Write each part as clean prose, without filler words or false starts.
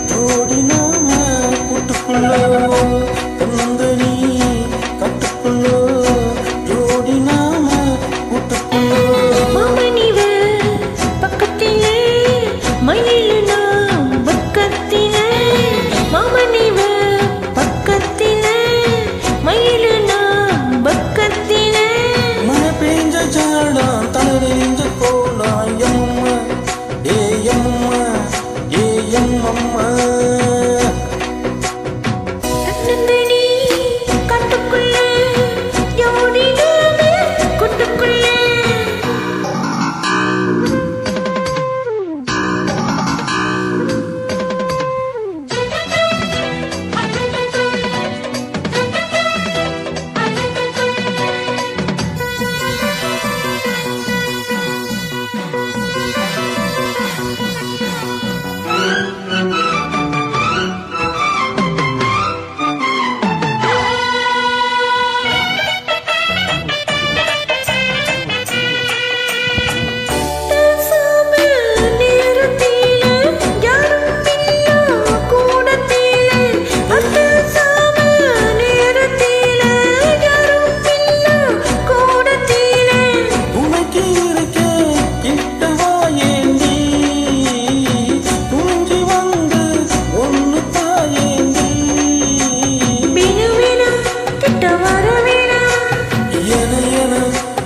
ஜோடி நாம கூட்டுக்குள்ளோ தன்னந்தனி கட்டுக்குள்ளோ ஜோடி நாம கூட்டுக்குள்ளோ மாமனிவ பக்கத்திலே மயிலு நாம் பக்கத்திலே மாமனிவ பக்கத்திலே மயிலு நாம் பக்கத்திலே மழை பெஞ்ச ஜாடம் தளரிஞ்ச கோலம் எம்மம்மா ஏ எம்மம்மா ஏ எம்மம்மா தன்னந்தனி கட்டுக்குள்ளே ஜோடி நாம கூட்டுக்குள்ளே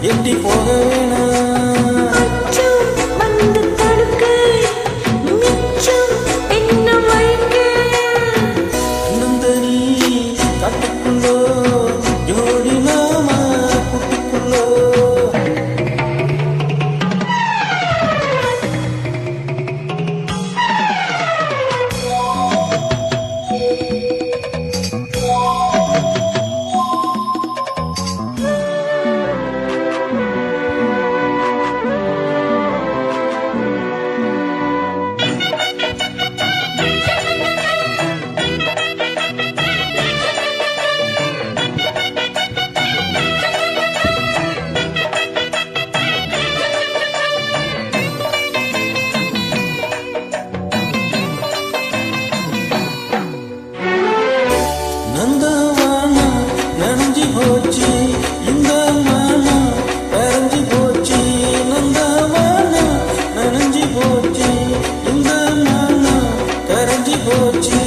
எட்டி போக வேணாம் அச்சம் வந்து தடுக்க மிச்சம் என்ன வைக்க நந்தனி கட்டுக்குள்ளோ ஜோடி நாம கூட்டுக்குள்ளோ நந்தவானம் நனைஞ்சி போச்சு இந்த மானம் கரைஞ்சி போச்சு நந்தவானம் நனைஞ்சி போச்சு இந்த மானம் கரைஞ்சி போச்சு